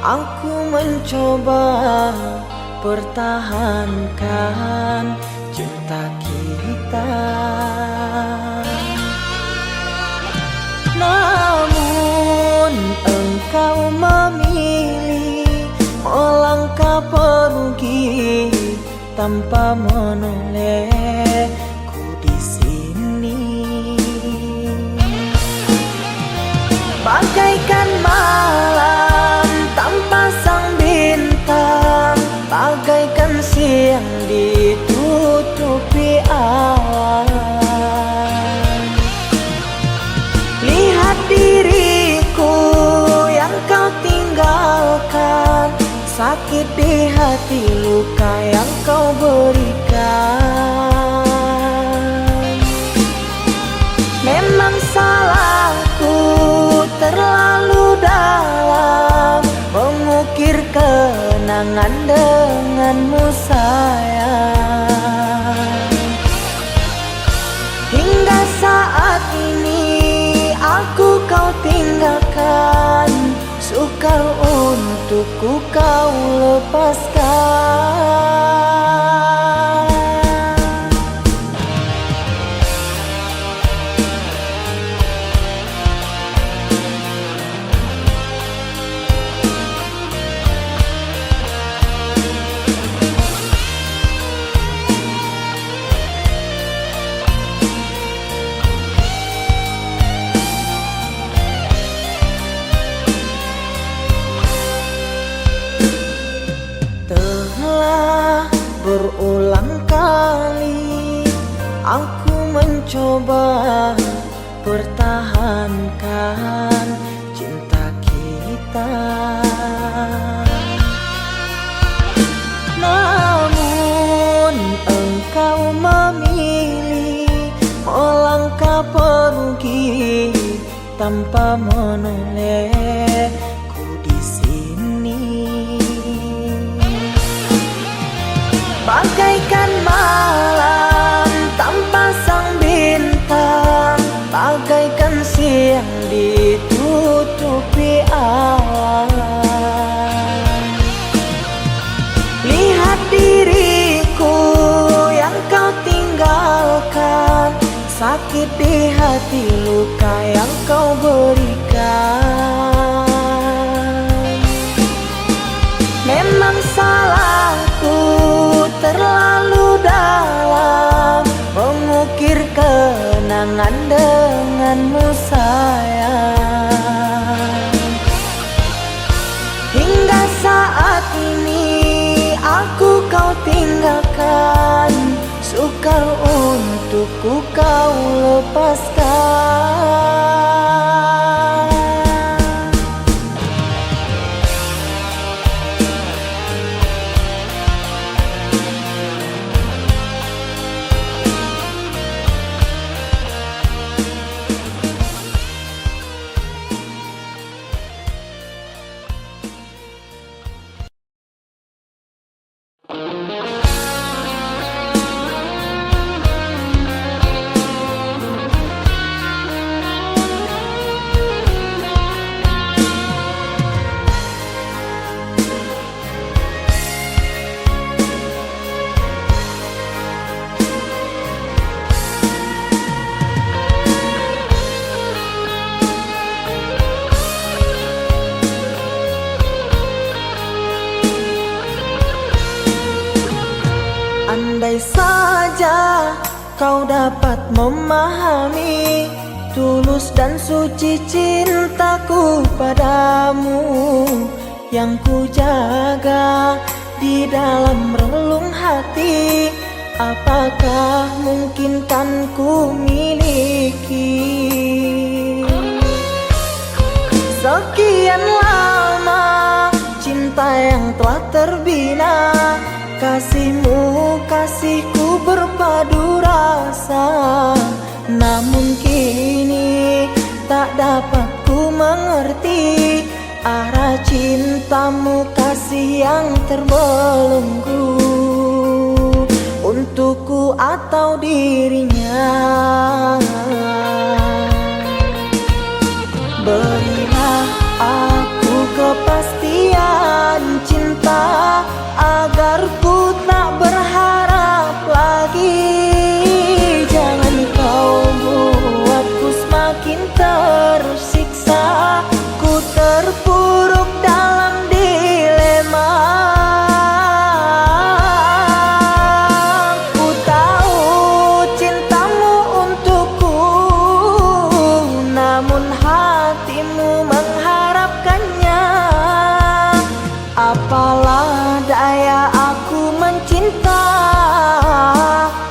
Aku mencoba pertahankan cinta kita, namun engkau memilih melangkah pergi tanpa menolehku di sini. Bagaikan malam tanpa sang bintang, bagaikan siang ditutupi awan. Lihat diriku yang kau tinggalkan, sakit di hati, luka yang kau berikan. Memang salahku terlalu dalam mengukir kenangan denganmu sayang. Hingga saat ini aku kau tinggalkan, sukar untukku kau lepaskan. Berulang kali aku mencoba pertahankan cinta kita, namun engkau memilih melangkah pergi tanpa menolehku di sini. Bagaikan malam tanpa sang bintang, bagaikan siang ditutupi awan. Lihat diriku yang kau tinggalkan, sakit di hati, luka yang kau berikan. Memang salahku terlalu dalam mengukir kenangan denganmu sayang. Hingga saat ini aku kau tinggalkan, sukar untukku kau lepaskan. Andai saja kau dapat memahami tulus dan suci cintaku padamu, yang ku jaga di dalam relung hati. Apakah mungkin kan ku miliki? Sekian lama cinta yang telah terbina, kasihmu, kasihku berpadu rasa. Namun kini tak dapat ku mengerti arah cintamu, kasih yang terbelenggu untukku atau dirinya. Berilah aku kepastian cinta, agar ku tak berharap lagi. Jangan kau buatku semakin tersiksa, ku terpuruk dalam dilema. Ku tahu cintamu untukku, namun hatimu mengharapkannya. Apalah daya aku mencinta,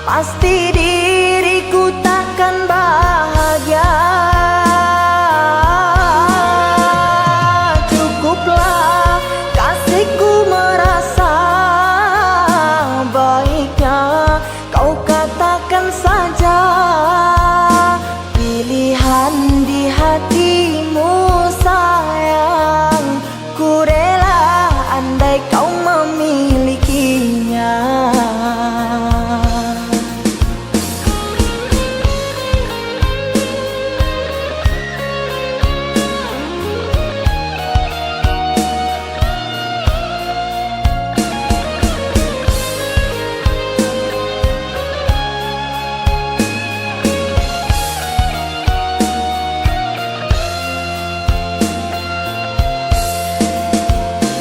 pasti diriku takkan bahagia. Cukuplah kasihku merasa, baiknya kau katakan saja pilihan di hatimu sayang. Ku rela andai kau memilikinya.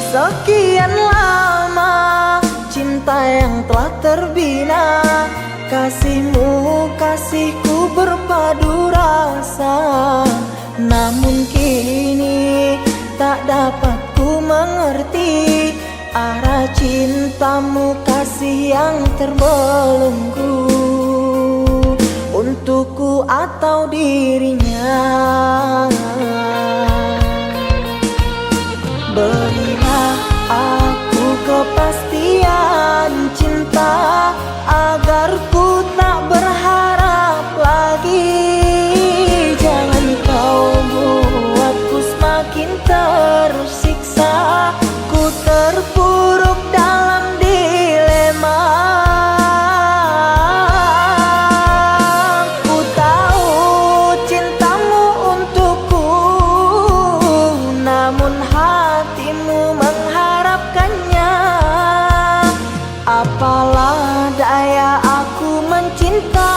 Sekian lama cinta yang telah terbina, kasihmu kasihku berpadu rasa. Namun kini tak dapat ku mengerti arah cintamu, kasih yang terbelenggu untukku atau dirinya. Berilah aku kepastian cinta, agar ku tak berharap lagi. Jangan kau buatku semakin tersiksa, ku terpuruk dalam dilema. Ku tahu cintamu untukku, namun hatimu mengharapkannya. Apalah daya aku mencinta,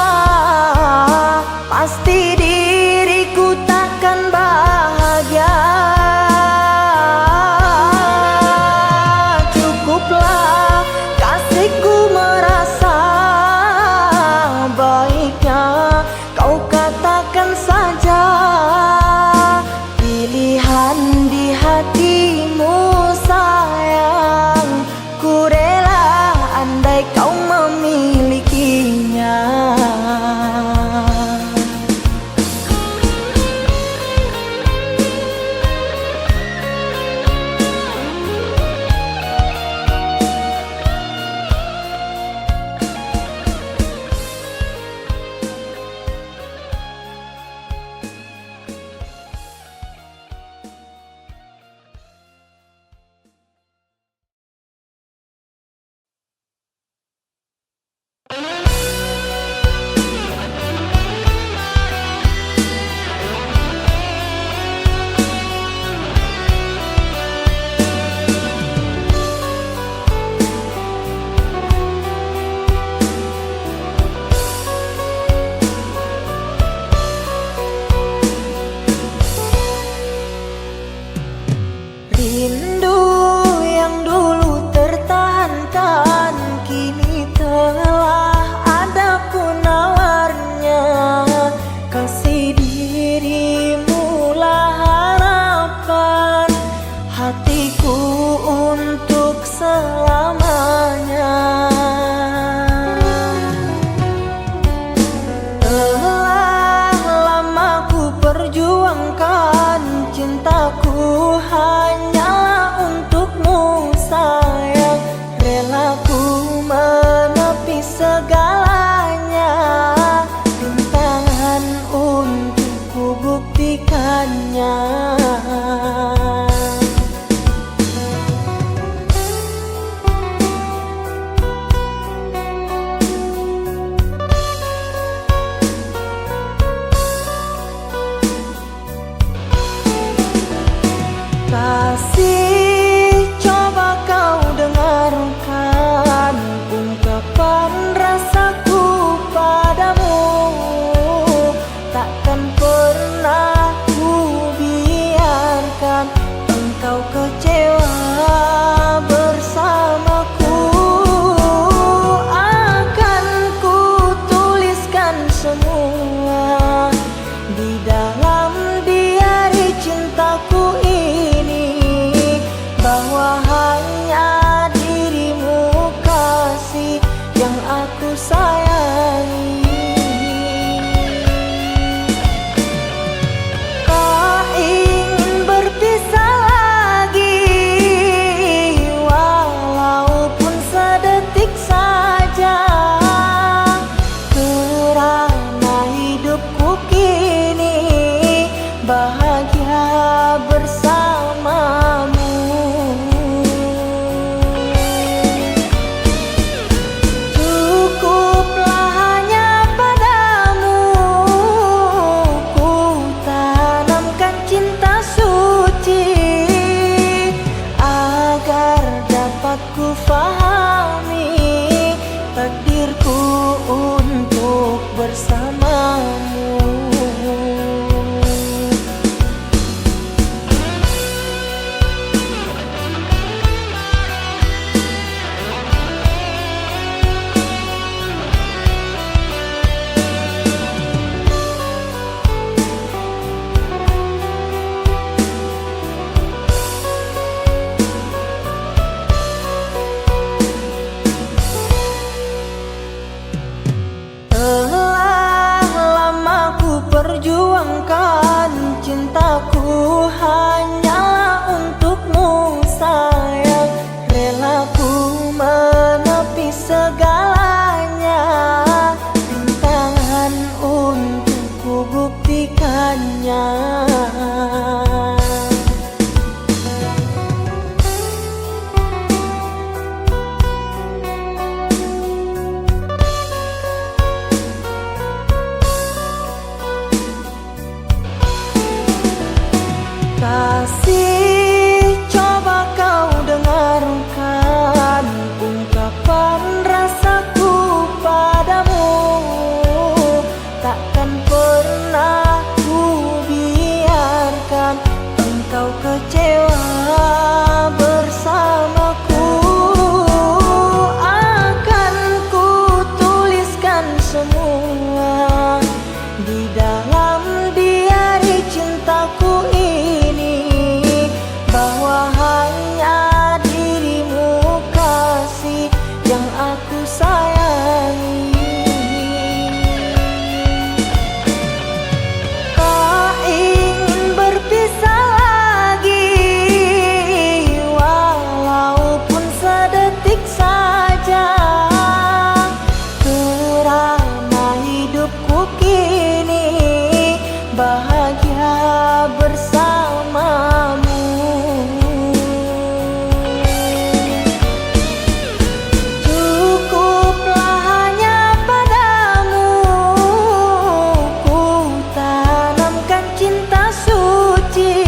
dapat ku fahami takdirku untuk bersamamu. Perjuangkan cintaku hanyalah untukmu sayang, rela ku menepi segalanya, rintangan untuk ku buktikannya. Kasih, coba kau dengarkan ungkapan rasaku padamu. Takkan pernah ku biarkan engkau kecewa bersamaku. Akan ku tuliskan semua di dalam diari cintaku ini, bahwa hanya dirimu kasih yang aku sayangi. Tak ingin berpisah lagi, walaupun sedetik saja, kerana hidupku kini bahagia bersamamu. Cukuplah hanya padamu ku tanamkan cinta suci,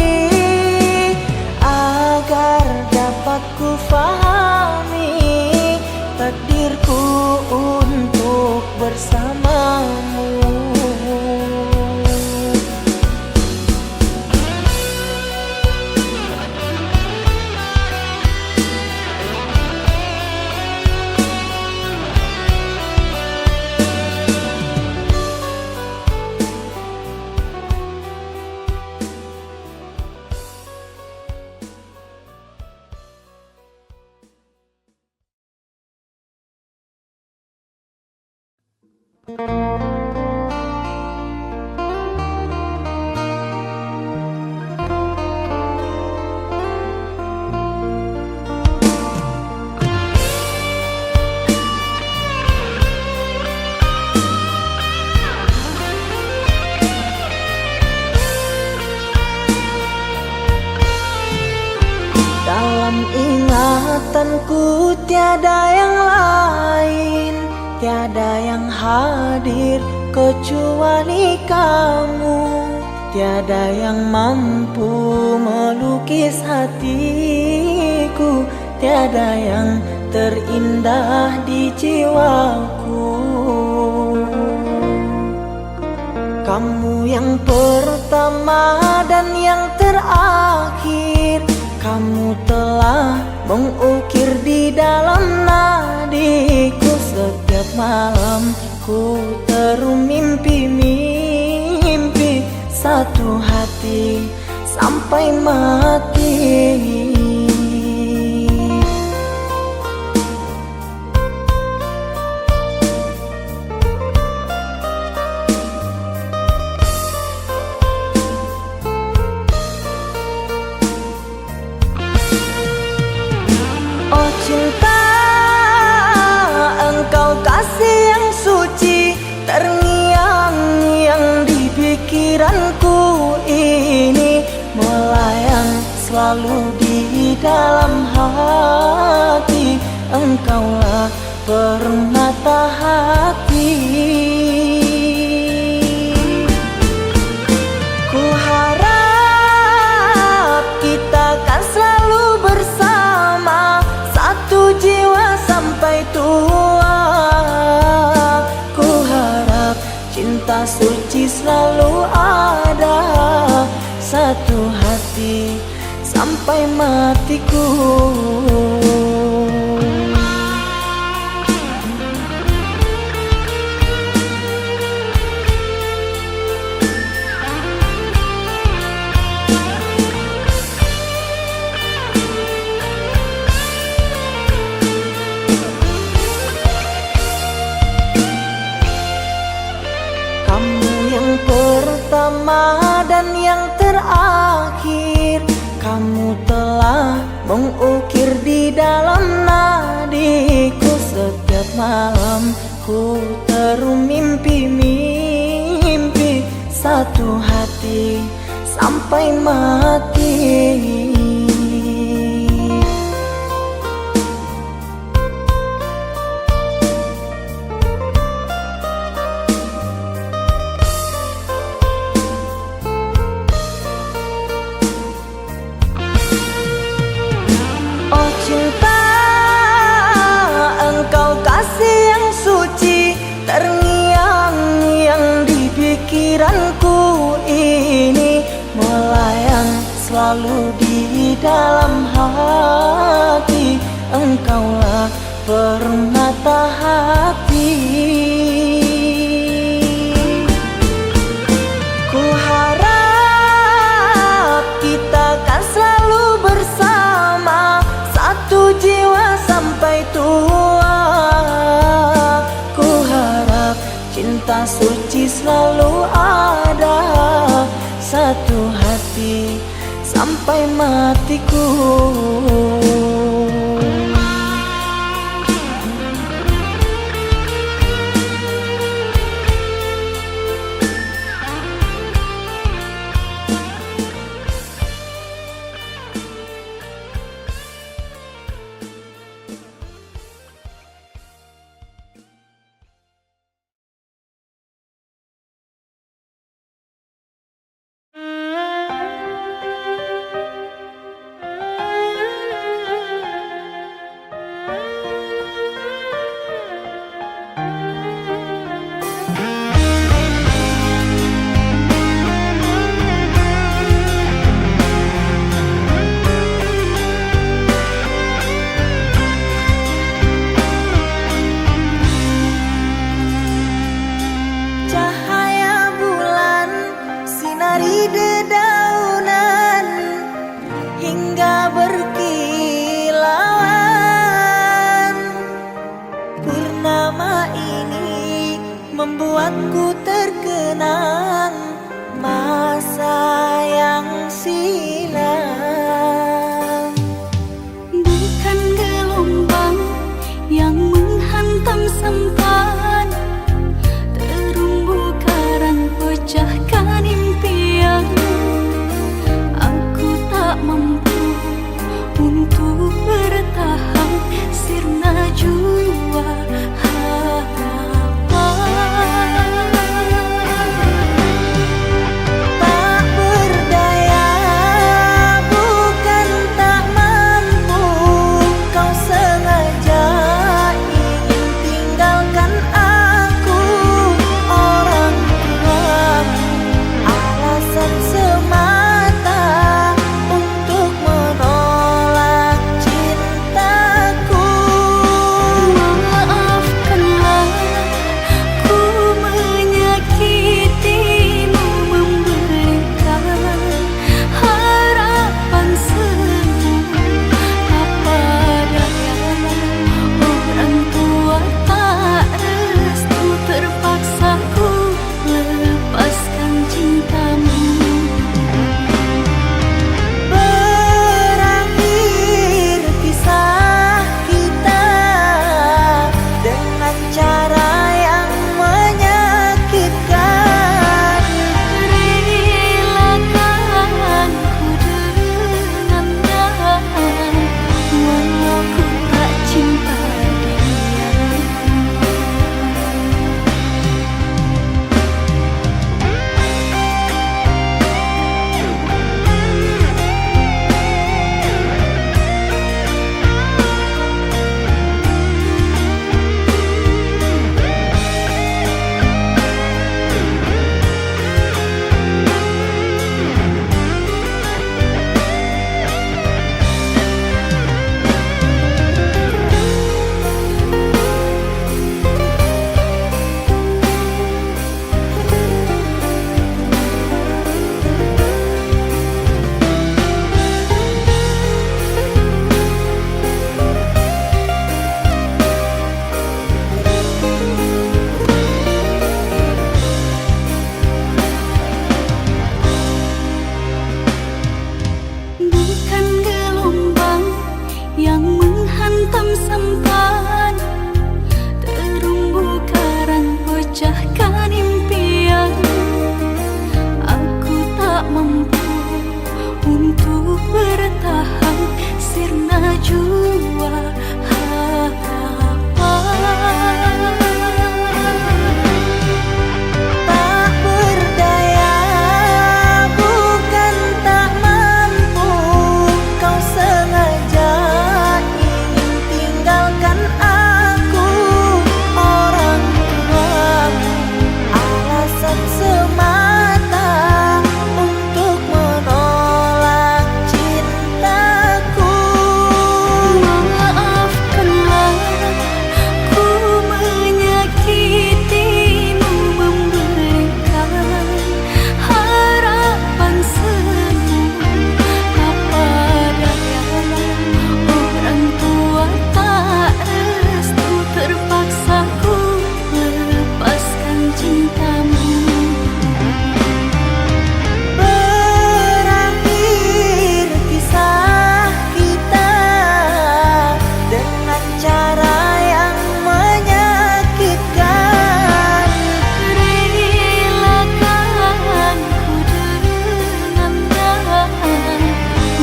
agar dapat ku fahami takdirku untuk bersamamu. Dalam ingatanku tiada yang lain, tiada yang hadir kecuali kamu, tiada yang mampu melukis hatiku, tiada yang terindah di jiwaku. Kamu yang pertama dan yang terakhir, kamu telah mengukir di dalam nadiku. Setiap malam ku terum mimpi-mimpi satu hati sampai mati. Oh cinta, engkau kasih yang suci, terngiang-ngiang di pikiranku ini, melayang selalu di dalam hati. Engkaulah permata hati. Ku harap kita kan selalu bersama, satu cinta suci selalu ada, satu hati sampai matiku. Pertama dan yang terakhir, kamu telah mengukir di dalam nadiku. Setiap malam ku terum mimpi-mimpi, satu hati sampai mati. Cinta, engkau kasih yang suci, terngiang-ngiang di pikiranku ini, melayang selalu di dalam hati. Engkaulah permata hati. Ku harap kita kan selalu bersama, satu jiwa sampai tua. Ku harap cinta suci selalu ada, satu hati sampai matiku. Dedaunan hingga berkilauan, purnama ini membuatku terkenang masa yang silam. Bukan gelombang yang menghantam sampan, terumbu karang pecahkan impian. Aku tak mampu untuk bertahan, sirna jua harapan. jua harapan. Tak berdaya, bukan tak mampu, kau sengaja ingin tinggalkan aku. Orang tuamu alasan semata untuk menolak cintaku. Maafkanlah ku menyakitimu, memberikan harapan semu. Apa daya orang tua tak restu, terpaksa ku lepaskan cintamu. Berakhir kisah kita dengan cara yang menyakitkan. Relakan ku dengannya,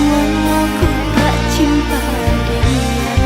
walau ku tak cinta dia.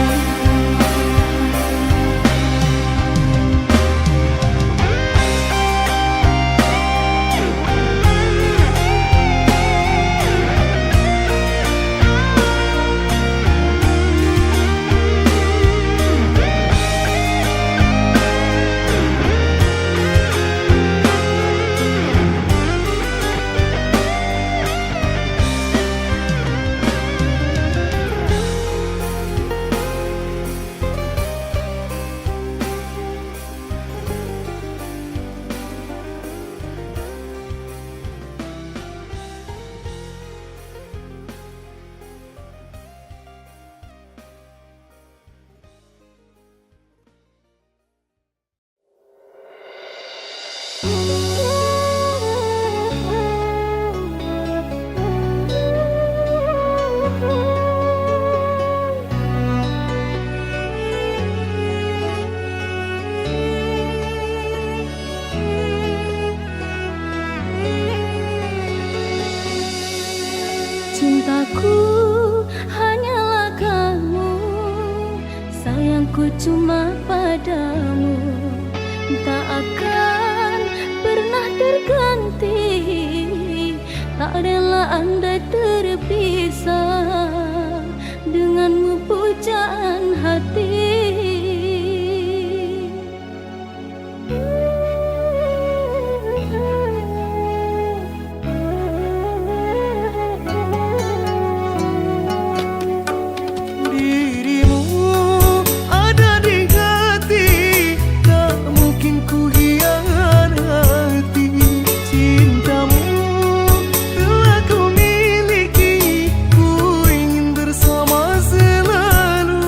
Cintaku hanyalah kamu, sayangku cuma padamu, tak akan pernah terganti. Tak rela andai terpisah denganmu pujaan hati. Dirimu ada di hati, tak mungkin ku hianati. Cintamu telah ku miliki, ku ingin bersama selalu.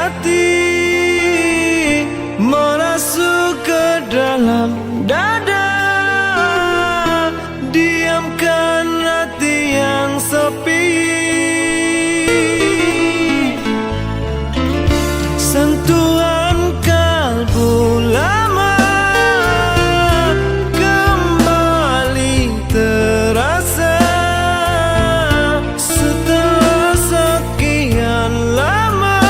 hati, merasuk ke dalam dada, diamkan hati yang sepi. Sentuhan kalbu lama kembali terasa setelah sekian lama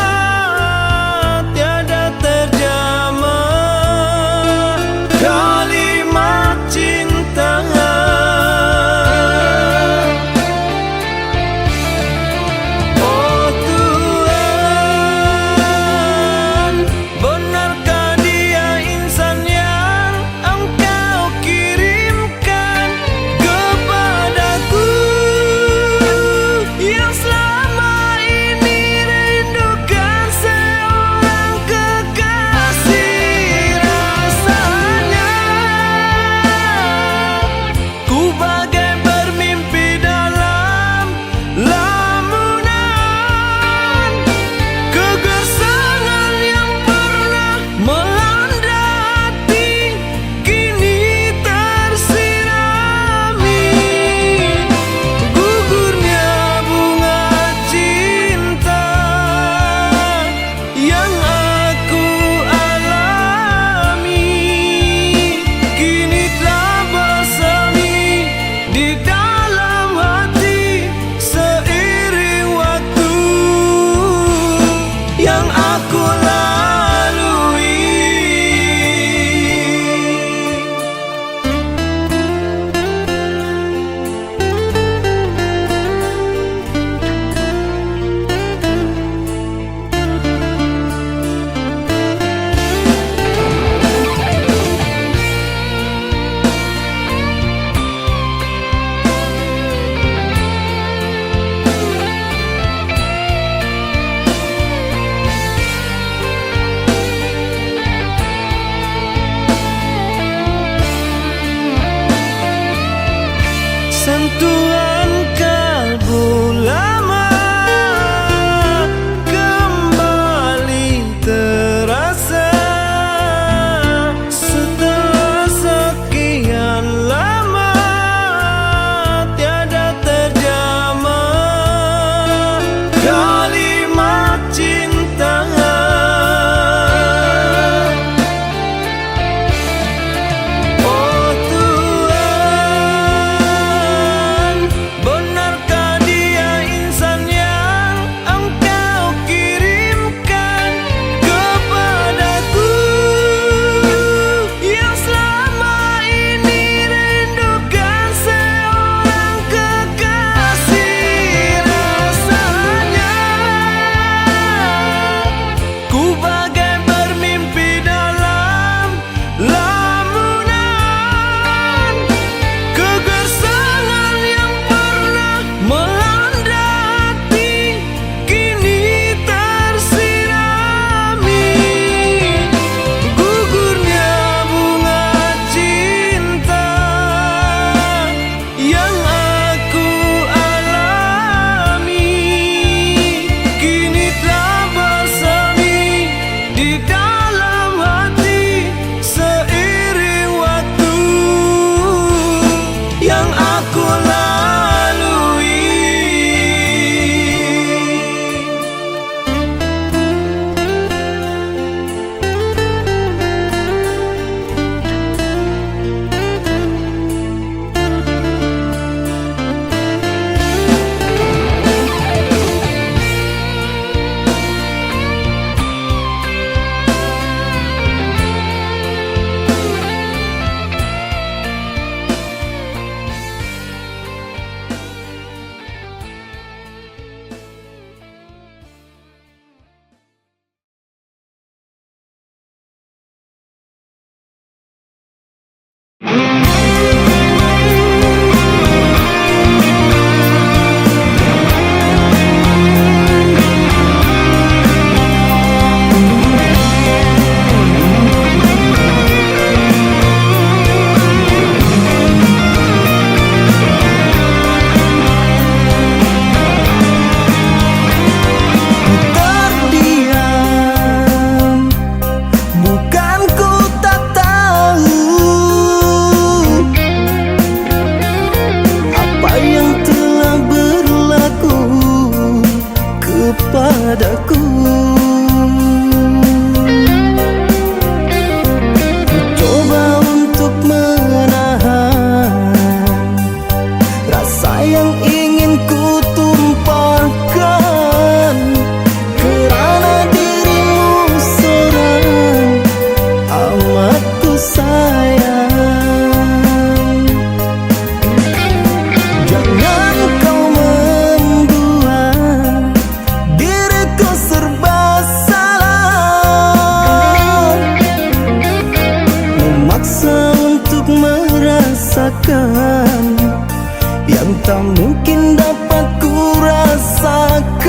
tak mungkin dapat ku rasakan.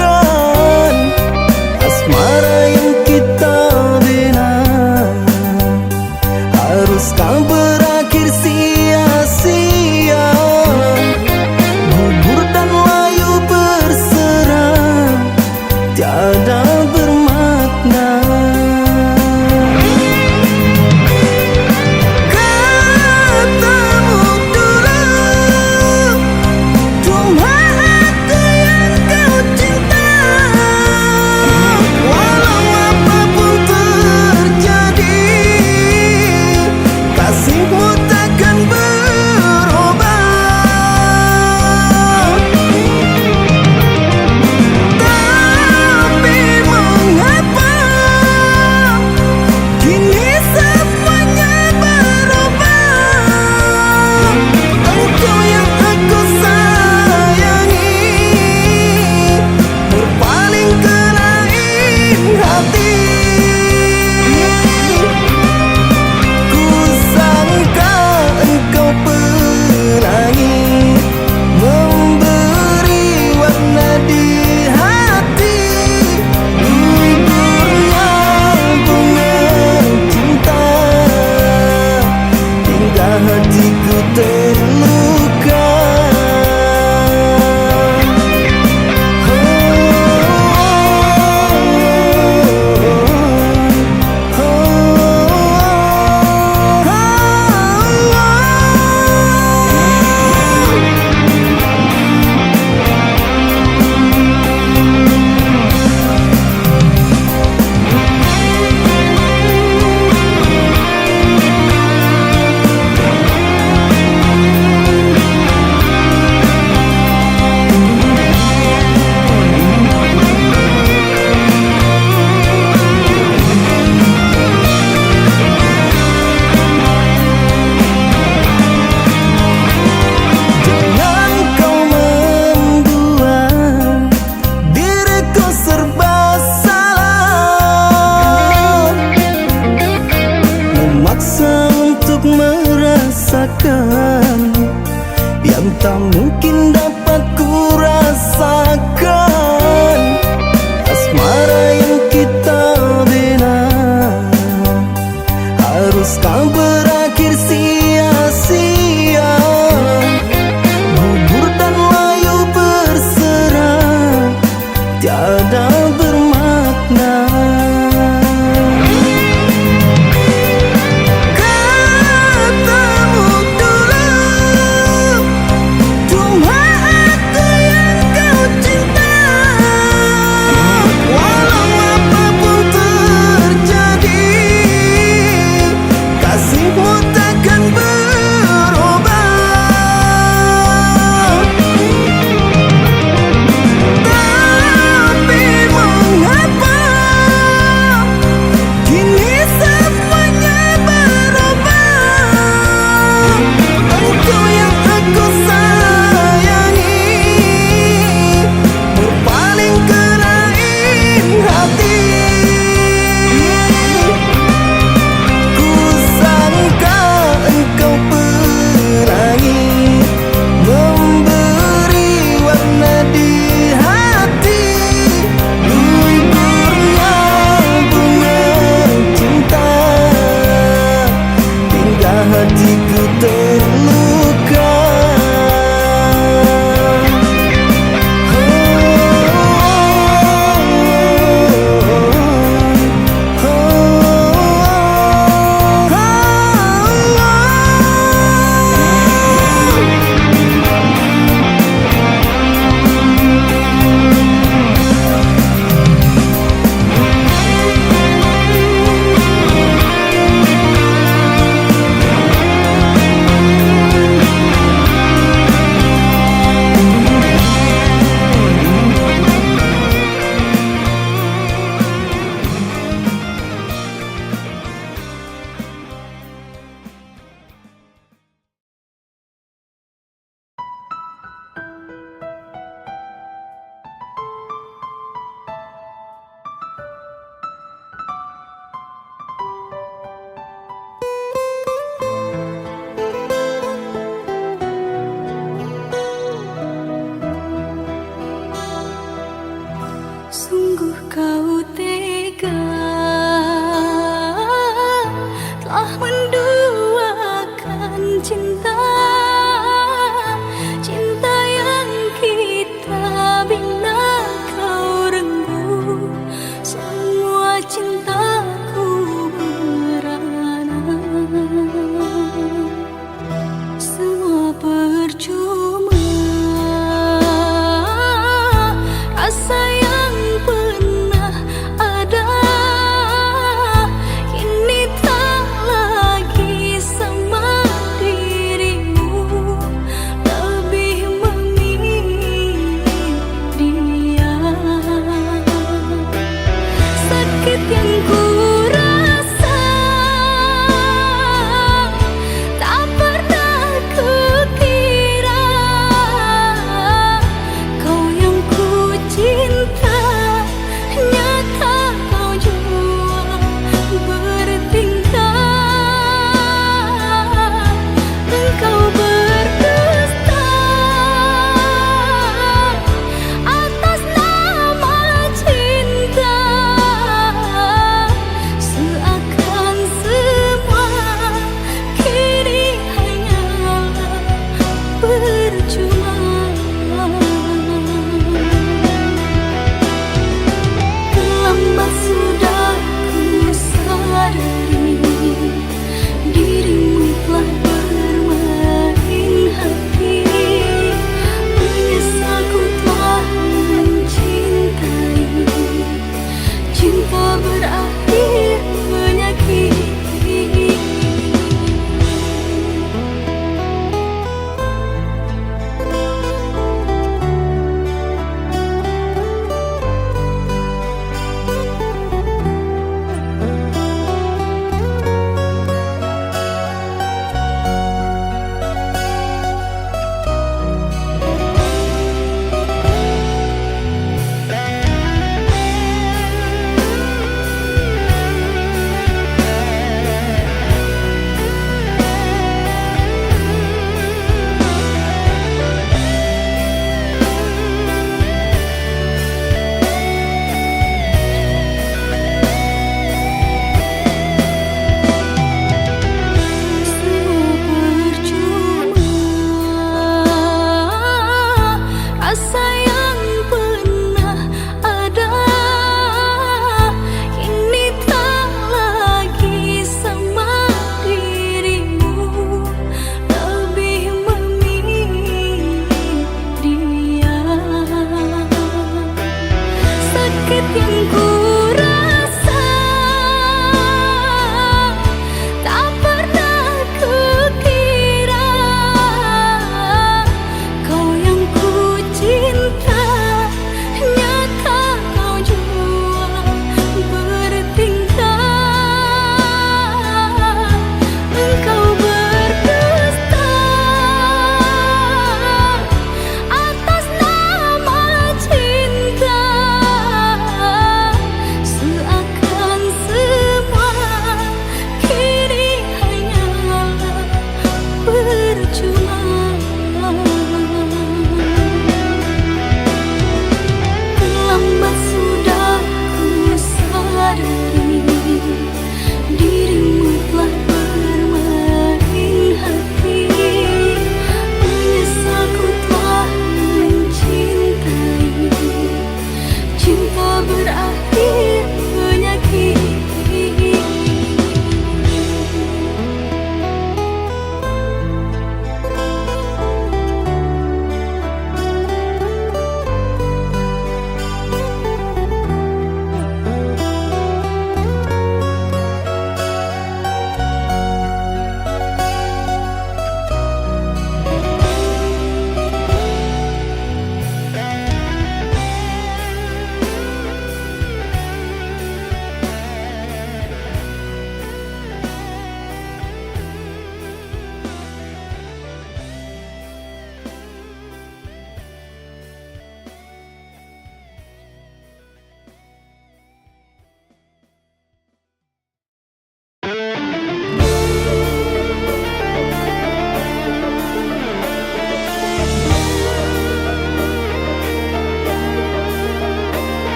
Asmara yang kita bina haruskah berakhir sia-sia? Gugur dan layu berserang, tiada bermakna. Katamu dulu, cuma aku yang kau cinta. Walau apapun terjadi, kasihmu takkan berubah. Tapi mengapa kini semuanya berubah? Engkau yang aku sayangi berpaling ke lain hati. Ku sangka engkau pelangi, memberi warna di hati. Gugurnya bunga cinta hingga hatiku terluka. Jangan kau membuat diriku serba salah, memaksa untuk merasakan yang tak mungkin dapat ku rasakan. Asmara yang kita bina haruskah berakhir sia-sia? Gugur dan layu berserang, tiada bermakna. Katamu dulu, cuma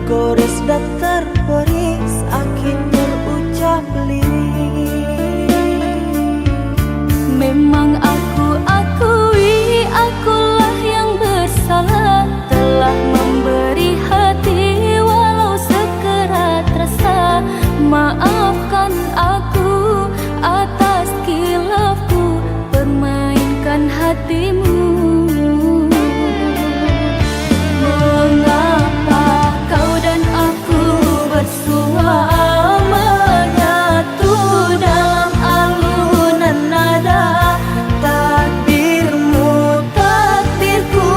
gores dan terbaris, akhir terucap lirik. Memang aku akui, akulah yang bersalah, telah memberi hati walau sekerat rasa. Maafkan aku atas kilafku, permainkan hatimu. Mengapa kau dan aku bersua menyatu dalam alunan nada? Takdirmu, takdirku,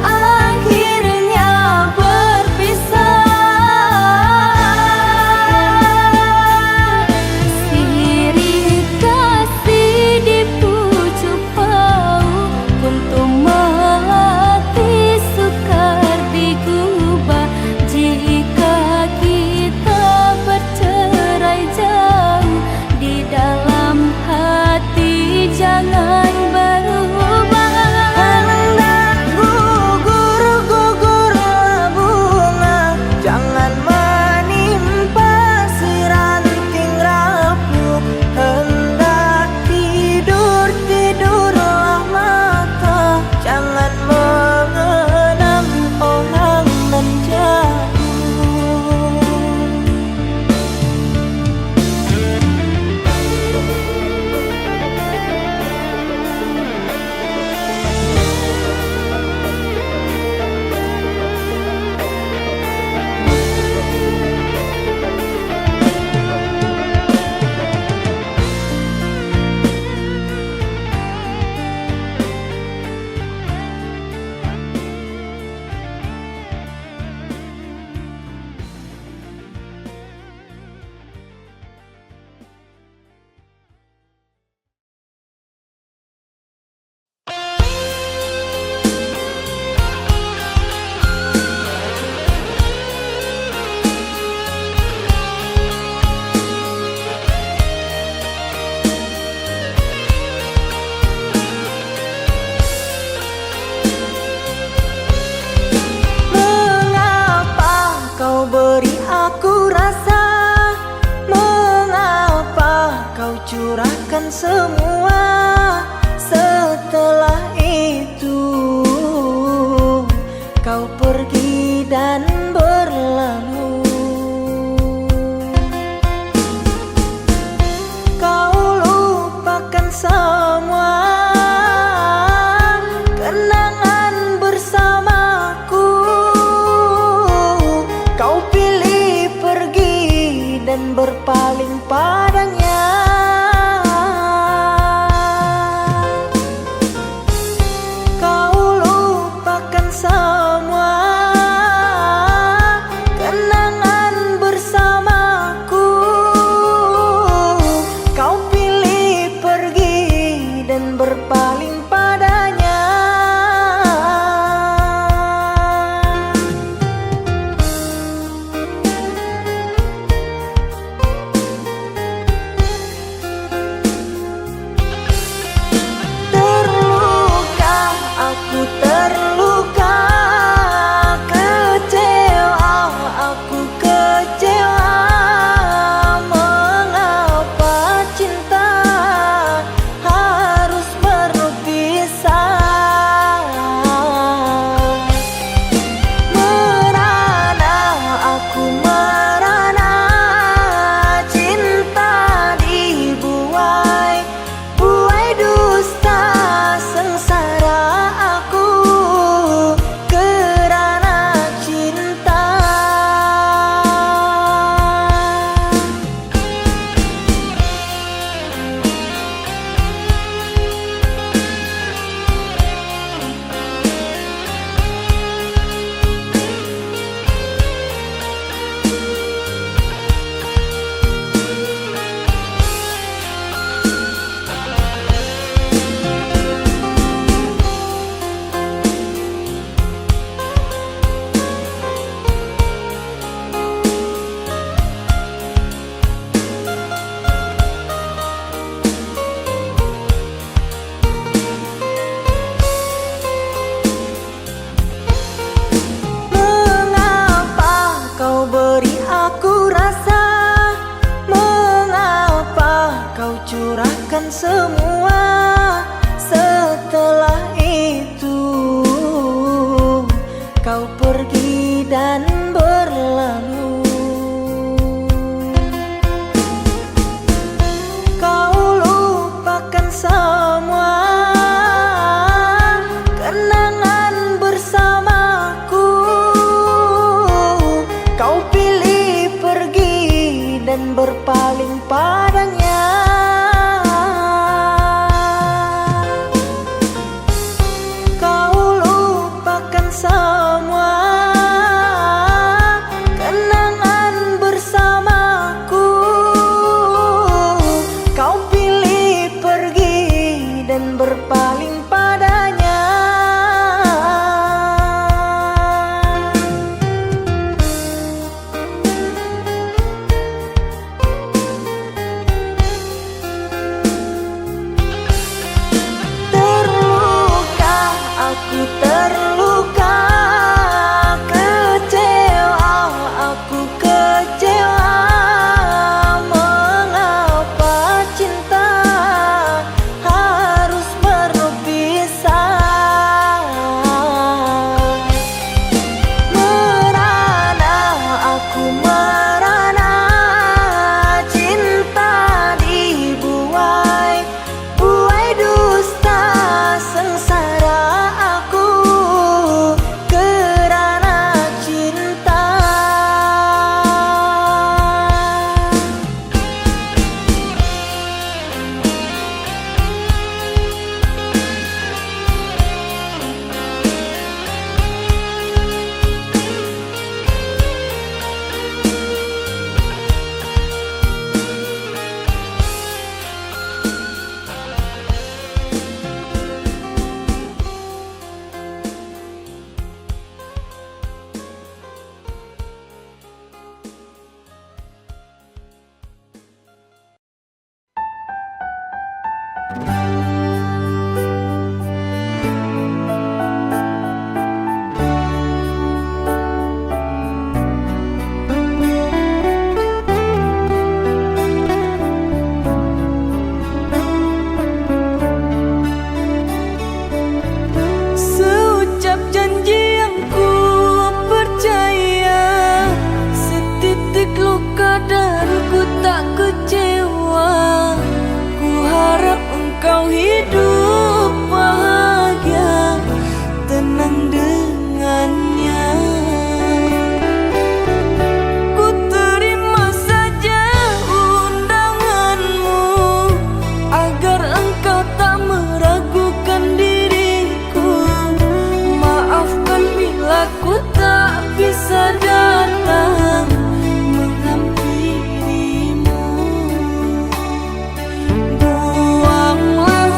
akhirnya berpisah. Sirih kasih di pucuk pau, untuk melatih sukar digubah. Jika kita bercerai jauh, di dalam hati jangan berubah. Hendak gugur-gugurlah bunga, jangan menimpa si ranting rapuh. Hendak tidur-tidurlah mata, jangan mengenang orang nan jauh. Mengapa kau beri aku rasa? Mengapa kau curahkan semua? Setelah itu kau pergi dan berlalu. Kau lupakan semua kenangan bersamaku. Kau pilih pergi dan berpaling padanya. semua. Setelah itu kau pergi dan berlalu. Kau lupakan semua kenangan bersamaku. Kau pilih pergi dan berpaling padanya. Berpaling padanya. Terluka, aku terluka. Kecewa, aku kecewa. Mengapa cinta Kau hidup bahagia, tenang dengannya. Ku terima saja undanganmu, agar engkau tak meragukan diriku. Maafkan bila ku tak bisa datang menghampirimu. Buanglah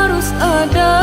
harus ada